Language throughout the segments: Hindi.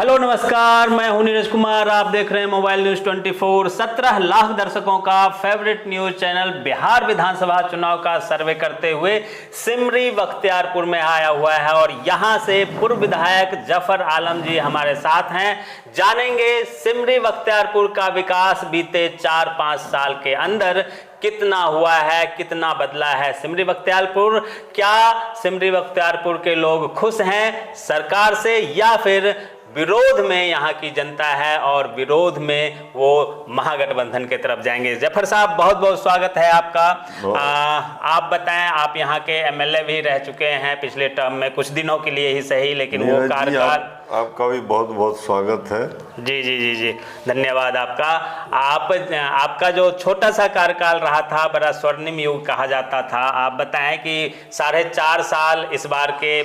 हेलो नमस्कार, मैं हूं नीरज कुमार। आप देख रहे हैं मोबाइल न्यूज 24। 17 लाख दर्शकों का फेवरेट न्यूज चैनल बिहार विधानसभा चुनाव का सर्वे करते हुए सिमरी बख्तियारपुर में आया हुआ है और यहां से पूर्व विधायक जफर आलम जी हमारे साथ हैं। जानेंगे सिमरी बख्तियारपुर का विकास बीते 4-5 साल के अंदर कितना हुआ है, कितना बदला है सिमरी बख्तियारपुर। क्या सिमरी बख्तियारपुर के लोग खुश हैं सरकार से या फिर विरोध में यहाँ की जनता है और विरोध में वो महागठबंधन की तरफ जाएंगे। जफर साहब, बहुत बहुत स्वागत है आपका। आप बताएं, आप यहाँ के एमएलए भी रह चुके हैं पिछले टर्म में, कुछ दिनों के लिए ही सही, लेकिन वो कार्यकाल आपका भी बहुत बहुत स्वागत है। जी जी जी जी, धन्यवाद आपका। आपका जो छोटा सा कार्यकाल रहा था, बड़ा स्वर्णिम युग कहा जाता था। आप बताएं कि 4.5 साल इस बार के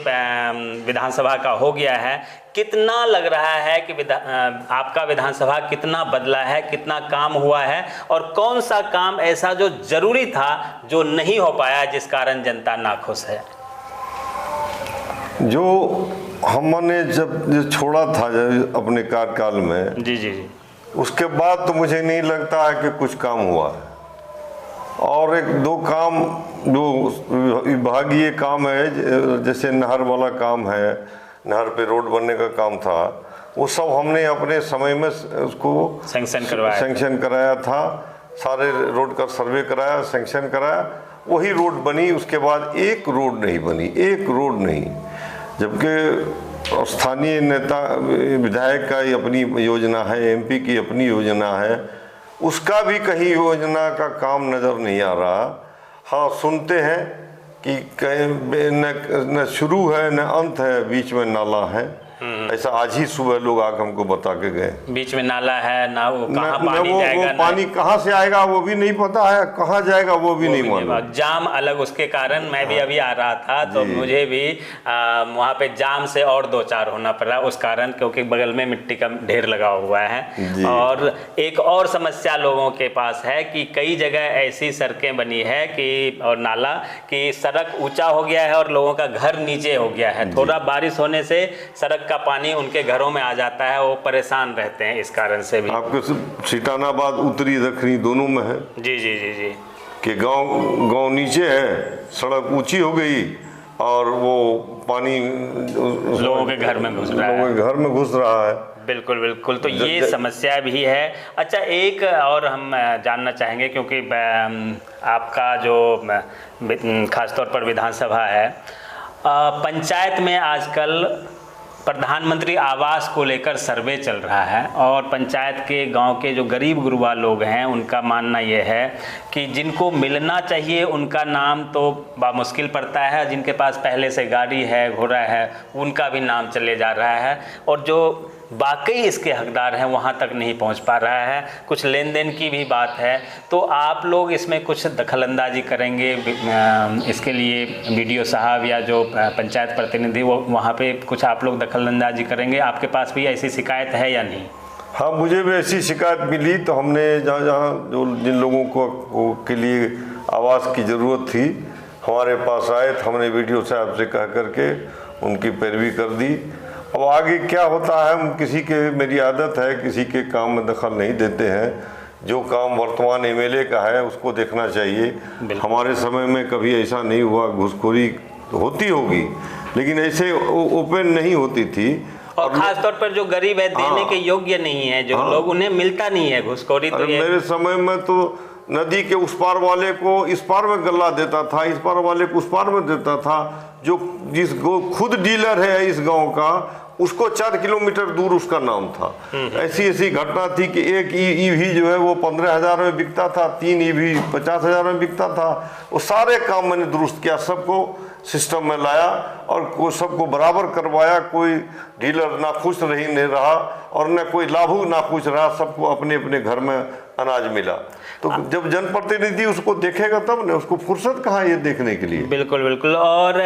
विधानसभा का हो गया है, कितना लग रहा है कि आपका विधानसभा कितना बदला है, कितना काम हुआ है और कौन सा काम ऐसा जो जरूरी था जो नहीं हो पाया जिस कारण जनता नाखुश है? जो हमने जब छोड़ा था अपने कार्यकाल में, जी जी जी, उसके बाद तो मुझे नहीं लगता है कि कुछ काम हुआ है। और एक दो काम जो विभागीय काम है, जैसे नहर वाला काम है, नहर पे रोड बनने का काम था, वो सब हमने अपने समय में उसको सैंक्शन कराया था। सारे रोड का सर्वे कराया, सैंक्शन कराया, वही रोड बनी। उसके बाद एक रोड नहीं बनी, एक रोड नहीं। जबकि स्थानीय नेता विधायक का ही अपनी योजना है, एमपी की अपनी योजना है, उसका भी कहीं योजना का काम नज़र नहीं आ रहा। हाँ, सुनते हैं कि कहीं न शुरू है न अंत है, बीच में नाला है। ऐसा आज ही सुबह लोग आकर हमको बता के गए। बीच में नाला है ना, वो कहाँ पानी जाएगा, वो पानी कहाँ से आएगा वो भी नहीं पता है, कहाँ जाएगा वो भी नहीं मालूम। जाम अलग, उसके कारण मैं भी अभी आ रहा था तो मुझे भी वहाँ पे जाम से और 2-4 होना पड़ा उस कारण, क्योंकि बगल में मिट्टी का ढेर लगा हुआ है। और एक और समस्या लोगों के पास है कि कई जगह ऐसी सड़कें बनी है कि और नाला कि सड़क ऊंचा हो गया है और लोगों का घर नीचे हो गया है। थोड़ा बारिश होने से सड़क का पानी उनके घरों में आ जाता है, वो परेशान रहते हैं इस कारण से भी। आपके सिटानाबाद उत्तरी दक्षिणी दोनों में है। जी जी जी जी, कि गांव नीचे है, सड़क ऊंची हो गई और वो पानी लोगों के घर में घुस रहा है। बिल्कुल बिल्कुल, तो ये समस्या भी है। अच्छा, एक और हम जानना चाहेंगे, क्योंकि आपका जो खासतौर पर विधानसभा है, पंचायत में आजकल प्रधानमंत्री आवास को लेकर सर्वे चल रहा है और पंचायत के गांव के जो गरीब गुरबा लोग हैं उनका मानना ये है कि जिनको मिलना चाहिए उनका नाम तो बामुश्किल पड़ता है, जिनके पास पहले से गाड़ी है, घोड़ा है, उनका भी नाम चले जा रहा है और जो वाकई इसके हकदार हैं वहाँ तक नहीं पहुँच पा रहा है। कुछ लेन देन की भी बात है, तो आप लोग इसमें कुछ दखलंदाजी करेंगे? इसके लिए बीडीओ साहब या जो पंचायत प्रतिनिधि वो वहाँ पे कुछ आप लोग दखलंदाजी करेंगे? आपके पास भी ऐसी शिकायत है या नहीं? हाँ, मुझे भी ऐसी शिकायत मिली तो हमने जहाँ जो जिन लोगों को के लिए आवास की ज़रूरत थी हमारे पास आए तो हमने बीडीओ साहब से कह करके उनकी पैरवी कर दी। अब आगे क्या होता है, हम किसी के, मेरी आदत है किसी के काम में दखल नहीं देते हैं। जो काम वर्तमान एमएलए का है उसको देखना चाहिए। हमारे समय में कभी ऐसा नहीं हुआ, घूसखोरी होती होगी लेकिन ऐसे ओपन नहीं होती थी। और खासतौर पर जो गरीब है, देने के योग्य नहीं है जो लोग, उन्हें मिलता नहीं है घूसखोरी। तो मेरे समय में तो नदी के उस पार वाले को इस पार में गल्ला देता था, इस पार वाले को उस पार में देता था। जो खुद डीलर है इस गांव का, उसको 4 किलोमीटर दूर उसका नाम था। ऐसी घटना थी कि एक ईवी जो है वो 15,000 में बिकता था, 3 ईवी 50,000 में बिकता था। वो सारे काम मैंने दुरुस्त किया, सबको सिस्टम में लाया और सबको बराबर करवाया। कोई डीलर नाखुश नहीं रहा और न कोई लाभुक नाखुश रहा। सबको अपने अपने घर में अनाज मिला। तो जब जनप्रतिनिधि उसको देखेगा तब ना, उसको फुर्सत कहाँ ये देखने के लिए। बिल्कुल बिल्कुल। और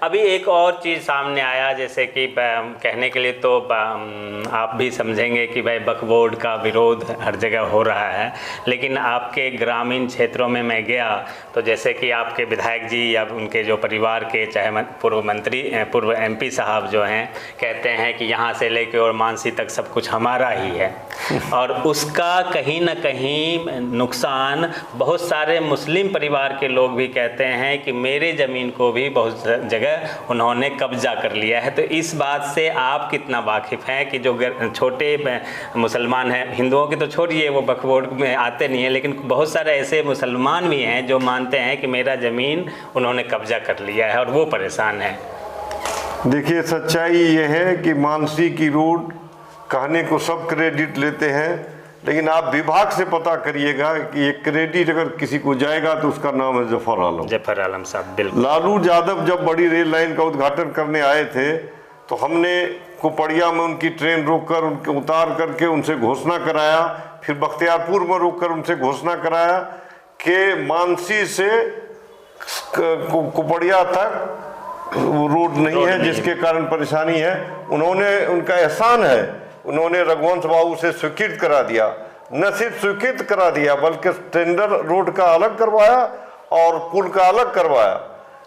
अभी एक और चीज़ सामने आया, जैसे कि कहने के लिए तो आप भी समझेंगे कि भाई वक्फ बोर्ड का विरोध हर जगह हो रहा है, लेकिन आपके ग्रामीण क्षेत्रों में मैं गया तो जैसे कि आपके विधायक जी या उनके जो परिवार के चाहे पूर्व MP साहब जो हैं, कहते हैं कि यहाँ से लेके और मानसी तक सब कुछ हमारा ही है। और उसका कहीं ना कहीं नुकसान बहुत सारे मुस्लिम परिवार के लोग भी कहते हैं कि मेरे ज़मीन को भी बहुत जगह उन्होंने कब्जा कर लिया है। तो इस बात से आप कितना वाकिफ़ हैं कि जो छोटे मुसलमान हैं, हिंदुओं की तो छोड़िए, वो वक्फ बोर्ड में आते नहीं हैं, लेकिन बहुत सारे ऐसे मुसलमान भी हैं जो मानते हैं कि मेरा ज़मीन उन्होंने कब्जा कर लिया है और वो परेशान है। देखिए, सच्चाई ये है कि मानसी की रोड कहने को सब क्रेडिट लेते हैं, लेकिन आप विभाग से पता करिएगा कि ये क्रेडिट अगर किसी को जाएगा तो उसका नाम है जफर आलम साहब। बिल्कुल। लालू यादव जब बड़ी रेल लाइन का उद्घाटन करने आए थे तो हमने कुपड़िया में उनकी ट्रेन रोककर उनके उतार करके उनसे घोषणा कराया, फिर बख्तियारपुर में रोककर उनसे घोषणा कराया कि मानसी से कुपड़िया तक रोड नहीं है, जिसके कारण परेशानी है। उन्होंने, उनका एहसान है, उन्होंने रघुवंश बाबू से स्वीकृत करा दिया। न सिर्फ स्वीकृत करा दिया बल्कि टेंडर रोड का अलग करवाया और पुल का अलग करवाया।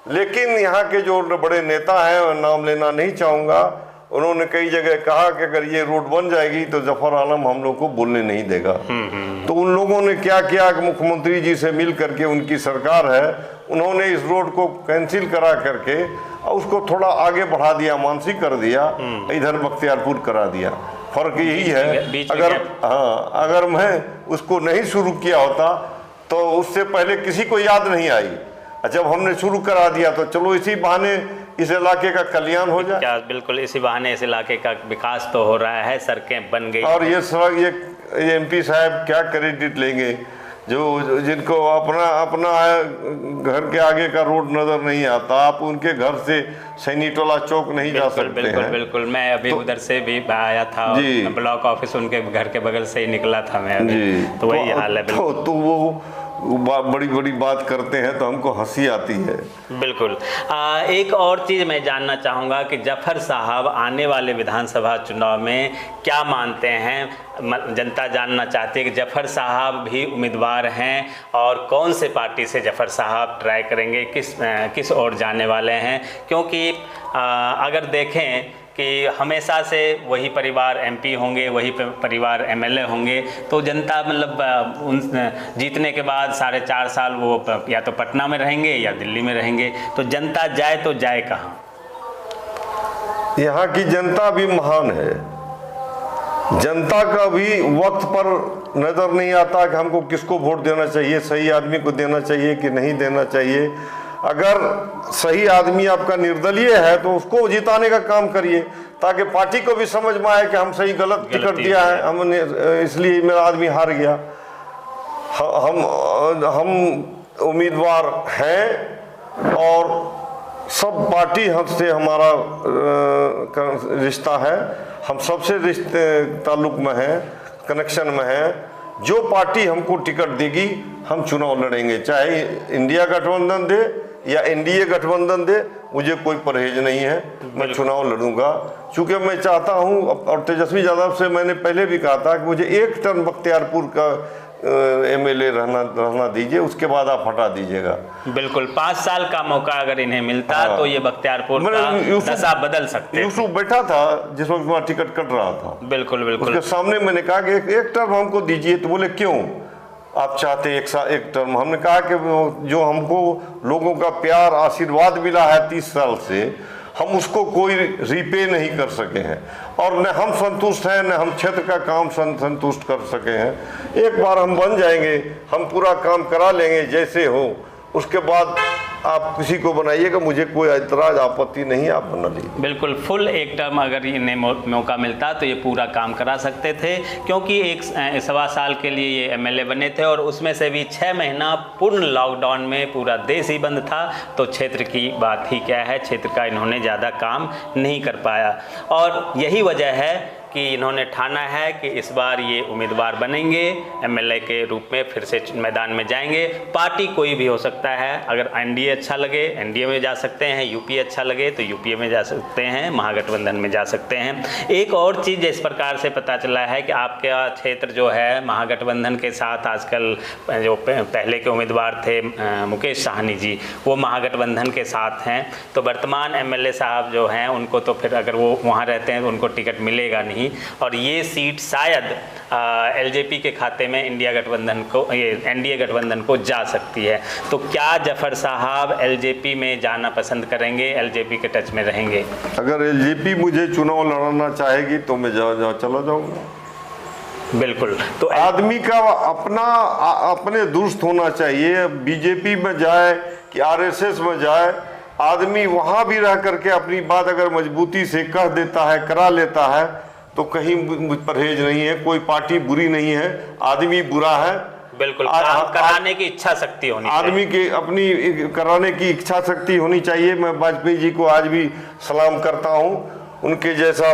लेकिन यहाँ के जो बड़े नेता हैं, नाम लेना नहीं चाहूँगा, उन्होंने कई जगह कहा कि अगर ये रोड बन जाएगी तो जफर आलम हम लोग को बोलने नहीं देगा। तो उन लोगों ने क्या किया कि मुख्यमंत्री जी से मिल करके, उनकी सरकार है, उन्होंने इस रोड को कैंसिल करा करके और उसको थोड़ा आगे बढ़ा दिया, मानसी कर दिया, इधर बख्तियारपुर करा दिया। फर्क यही है, अगर मैं उसको नहीं शुरू किया होता तो उससे पहले किसी को याद नहीं आई, जब हमने शुरू करा दिया तो चलो इसी बहाने इस इलाके का कल्याण हो जाए। बिल्कुल, इसी बहाने इस इलाके का विकास तो हो रहा है, सड़कें बन गई। और ये सड़क, ये MP साहब क्या क्रेडिट लेंगे जो जिनको अपना घर के आगे का रोड नजर नहीं आता। आप उनके घर से सैनीटोला चौक नहीं जा सकते हैं। बिल्कुल, मैं अभी उधर से भी आया था, ब्लॉक ऑफिस उनके घर के बगल से ही निकला था मैं अभी। तो वही हाल है। तो वो बड़ी बड़ी बात करते हैं तो हमको हंसी आती है। बिल्कुल। एक और चीज़ मैं जानना चाहूँगा कि जफर साहब आने वाले विधानसभा चुनाव में क्या मानते हैं। जनता जानना चाहती है कि जफर साहब भी उम्मीदवार हैं और कौन से पार्टी से जफर साहब ट्राई करेंगे, किस ओर जाने वाले हैं। क्योंकि अगर देखें कि हमेशा से वही परिवार MP होंगे, वही परिवार MLA होंगे, तो जनता मतलब उन जीतने के बाद 4.5 साल वो या तो पटना में रहेंगे या दिल्ली में रहेंगे। तो जनता जाए तो जाए कहाँ। यहाँ की जनता भी महान है। जनता का भी वक्त पर नज़र नहीं आता कि हमको किसको वोट देना चाहिए, सही आदमी को देना चाहिए कि नहीं देना चाहिए। अगर सही आदमी आपका निर्दलीय है तो उसको जिताने का काम करिए, ताकि पार्टी को भी समझ में आए कि हम सही गलत टिकट दिया है, हमने इसलिए मेरा आदमी हार गया। हम उम्मीदवार हैं और सब पार्टी से हमारा रिश्ता है, हम सबसे रिश्ते ताल्लुक में हैं, कनेक्शन में हैं। जो पार्टी हमको टिकट देगी हम चुनाव लड़ेंगे, चाहे इंडिया गठबंधन दे या NDA गठबंधन दे, मुझे कोई परहेज नहीं है, मैं चुनाव लड़ूंगा। चूँकि मैं चाहता हूं, और तेजस्वी यादव से मैंने पहले भी कहा था कि मुझे 1 टर्म बख्तियारपुर का MLA रहना दीजिए, उसके बाद आप हटा दीजिएगा। बिल्कुल, 5 साल का मौका अगर इन्हें मिलता तो ये बख्तियारपुर का दशा बदल सकते। यूसुफ बैठा था जिस वक्त मेरा टिकट कट रहा था। बिल्कुल बिल्कुल। उसके सामने मैंने कहा कि एक टर्म हमको दीजिए, तो बोले क्यों आप चाहते हैं एक टर्म। हमने कहा कि जो हमको लोगों का प्यार आशीर्वाद मिला है 30 साल से, हम उसको कोई रिपे नहीं कर सके हैं, और न हम संतुष्ट हैं, न हम क्षेत्र का काम संतुष्ट कर सके हैं। एक बार हम बन जाएंगे, हम पूरा काम करा लेंगे जैसे हो, उसके बाद आप किसी को बनाइएगा, मुझे कोई ऐतराज आपत्ति नहीं, आप बना लीजिए। बिल्कुल, फुल एक टर्म अगर इन्हें मौका मिलता तो ये पूरा काम करा सकते थे, क्योंकि 1.25 साल के लिए ये MLA बने थे और उसमें से भी 6 महीना पूर्ण लॉकडाउन में पूरा देश ही बंद था। तो क्षेत्र की बात ही क्या है, क्षेत्र का इन्होंने ज़्यादा काम नहीं कर पाया। और यही वजह है कि इन्होंने ठाना है कि इस बार ये उम्मीदवार बनेंगे, एमएलए के रूप में फिर से मैदान में जाएंगे। पार्टी कोई भी हो सकता है, अगर एनडीए अच्छा लगे एनडीए में जा सकते हैं, यूपीए अच्छा लगे तो यूपीए में जा सकते हैं, महागठबंधन में जा सकते हैं। एक और चीज़ इस प्रकार से पता चला है कि आपका क्षेत्र जो है महागठबंधन के साथ आजकल जो पहले के उम्मीदवार थे मुकेश साहनी जी, वो महागठबंधन के साथ हैं। तो वर्तमान एमएलए साहब जो हैं उनको तो फिर अगर वो वहाँ रहते हैं तो उनको टिकट मिलेगा नहीं, और ये सीट शायद एलजेपी के खाते में इंडिया गठबंधन को, ये एनडीए गठबंधन को जा सकती है। तो क्या जफर साहब एलजेपी में जाना पसंद करेंगे, एलजेपी के टच में रहेंगे? अगर एलजेपी मुझे चुनाव लड़ाना चाहेगी तो मैं चला जाऊंगा। बिल्कुल। तो आदमी का अपने दुरुस्त होना चाहिए। बीजेपी में जाए कि आरएसएस में जाए, आदमी वहां भी रह करके अपनी बात अगर मजबूती से कह देता है, करा लेता है, तो कहीं परहेज नहीं है। कोई पार्टी बुरी नहीं है, आदमी बुरा है। बिल्कुल, काम कराने की इच्छा शक्ति होनी चाहिए। आदमी की अपनी कराने की इच्छा शक्ति होनी चाहिए। मैं वाजपेयी जी को आज भी सलाम करता हूँ। उनके जैसा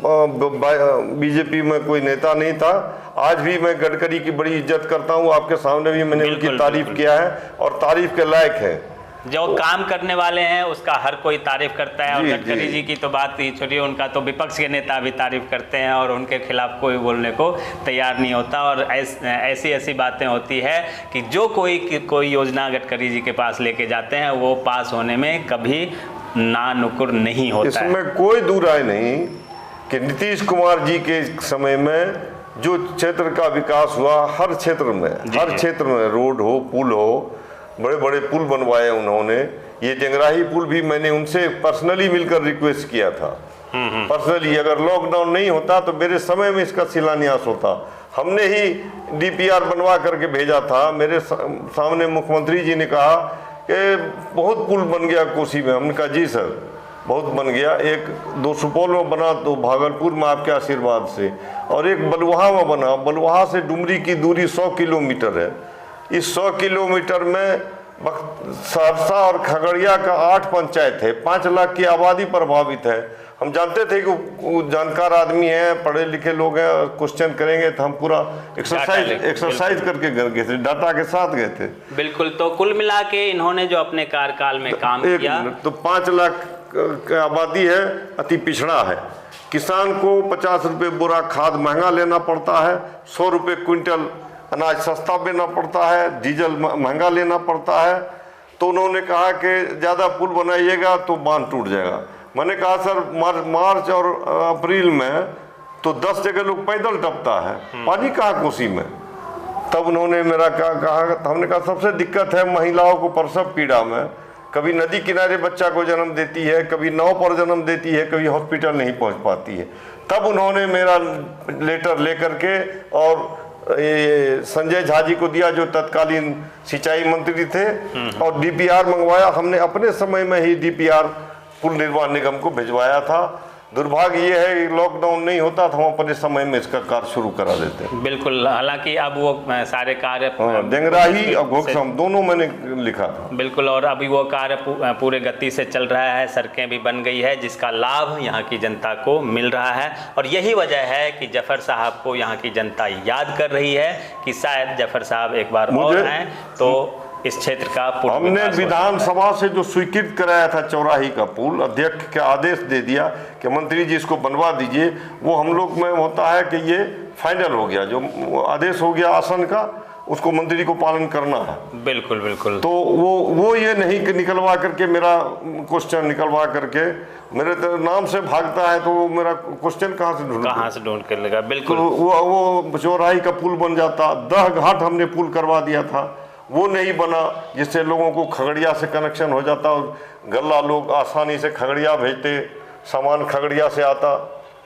बीजेपी में कोई नेता नहीं था। आज भी मैं गडकरी की बड़ी इज्जत करता हूँ। आपके सामने भी मैंने उनकी तारीफ किया है और तारीफ के लायक है। जो काम करने वाले हैं उसका हर कोई तारीफ करता है। और गडकरी जी की तो बात ही छोड़िए, उनका तो विपक्ष के नेता भी तारीफ करते हैं और उनके खिलाफ कोई बोलने को तैयार नहीं होता। और ऐसी ऐसी बातें होती है कि जो कोई योजना गडकरी जी के पास लेके जाते हैं वो पास होने में कभी ना नुकुर नहीं होता। इसमें कोई दुराय नहीं कि नीतीश कुमार जी के समय में जो क्षेत्र का विकास हुआ, हर क्षेत्र में रोड हो, पुल हो, बड़े बड़े पुल बनवाए उन्होंने। ये जंगराही पुल भी मैंने उनसे पर्सनली मिलकर रिक्वेस्ट किया था। पर्सनली, अगर लॉकडाउन नहीं होता तो मेरे समय में इसका शिलान्यास होता। हमने ही डीपीआर बनवा करके भेजा था। मेरे सामने मुख्यमंत्री जी ने कहा कि बहुत पुल बन गया कोसी में। हमने कहा जी सर, बहुत बन गया। एक 2 सुपौल में बना, 2 भागलपुर में आपके आशीर्वाद से, और एक बलुहा में बना। बलुहा से डुमरी की दूरी 100 किलोमीटर है। इस 100 किलोमीटर में सहरसा और खगड़िया का 8 पंचायत है, 5 लाख की आबादी प्रभावित है। हम जानते थे कि वो जानकार आदमी है, पढ़े लिखे लोग हैं, क्वेश्चन करेंगे तो हम पूरा एक्सरसाइज करके गए थे, डाटा के साथ गए थे। बिल्कुल। तो कुल मिला के इन्होंने जो अपने कार्यकाल में काम किया, तो 5 लाख की आबादी है, अति पिछड़ा है। किसान को 50 रुपये बोरा खाद महंगा लेना पड़ता है, 100 रुपये क्विंटल अनाज सस्ता लेना पड़ता है, डीजल महंगा लेना पड़ता है। तो उन्होंने कहा कि ज़्यादा पुल बनाइएगा तो बांध टूट जाएगा। मैंने कहा सर, मार्च और अप्रैल में तो 10 जगह लोग पैदल टपता है, पानी कहाँ कोसी में। तब उन्होंने मेरा कहा, हमने कहा सबसे दिक्कत है महिलाओं को प्रसव पीड़ा में। कभी नदी किनारे बच्चा को जन्म देती है, कभी नाव पर जन्म देती है, कभी हॉस्पिटल नहीं पहुंच पाती है। तब उन्होंने मेरा लेटर लेकर के और ये संजय झा जी को दिया जो तत्कालीन सिंचाई मंत्री थे, और डीपीआर मंगवाया। हमने अपने समय में ही डीपीआर पुल निर्माण निगम को भिजवाया था। दुर्भाग्य ये है कि लॉकडाउन नहीं होता तो हम अपने समय में इसका कार्य शुरू करा देते हैं। बिल्कुल। हालांकि अब वो सारे कार्य जंगराही और घोकसम दोनों मैंने लिखा था। बिल्कुल। और अभी वो कार्य पूरे गति से चल रहा है, सड़कें भी बन गई है, जिसका लाभ यहाँ की जनता को मिल रहा है। और यही वजह है कि जफर साहब को यहाँ की जनता याद कर रही है कि शायद जफर साहब एक बार और आए तो इस क्षेत्र का हमने विधानसभा से जो स्वीकृत कराया था चौराही का पुल, अध्यक्ष के आदेश दे दिया कि मंत्री जी इसको बनवा दीजिए। वो हम लोग में होता है कि ये फाइनल हो गया, जो आदेश हो गया आसन का, उसको मंत्री को पालन करना है। बिल्कुल बिल्कुल। तो वो ये नहीं कि निकलवा करके मेरा क्वेश्चन निकलवा करके मेरे नाम से भागता है, तो वो मेरा क्वेश्चन कहाँ से ढूंढ कर लेगा। बिल्कुल। तो वो चौराही का पुल बन जाता। 10 घाट हमने पुल करवा दिया था, वो नहीं बना, जिससे लोगों को खगड़िया से कनेक्शन हो जाता और गल्ला लोग आसानी से खगड़िया भेजते, सामान खगड़िया से आता।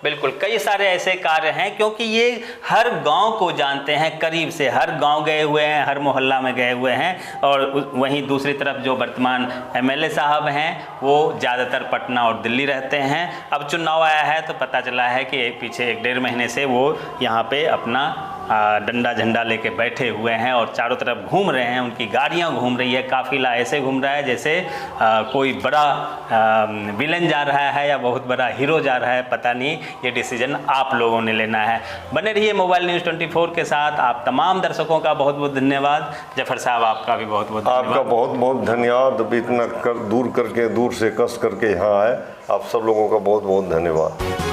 बिल्कुल। कई सारे ऐसे कार्य हैं, क्योंकि ये हर गांव को जानते हैं, करीब से हर गांव गए हुए हैं, हर मोहल्ला में गए हुए हैं। और वहीं दूसरी तरफ जो वर्तमान एमएलए साहब हैं वो ज़्यादातर पटना और दिल्ली रहते हैं। अब चुनाव आया है तो पता चला है कि पीछे 1-1.5 महीने से वो यहाँ पे अपना डंडा झंडा लेके बैठे हुए हैं और चारों तरफ घूम रहे हैं, उनकी गाड़ियां घूम रही है, काफिला ऐसे घूम रहा है जैसे कोई बड़ा विलन जा रहा है या बहुत बड़ा हीरो जा रहा है, पता नहीं। ये डिसीजन आप लोगों ने लेना है। बने रहिए मोबाइल न्यूज़ 24 के साथ। आप तमाम दर्शकों का बहुत बहुत धन्यवाद। जफर साहब आपका भी बहुत बहुत धन्यवाद। आपका बहुत बहुत धन्यवाद। अभी इतना दूर से कस करके यहाँ आए, आप सब लोगों का बहुत बहुत धन्यवाद।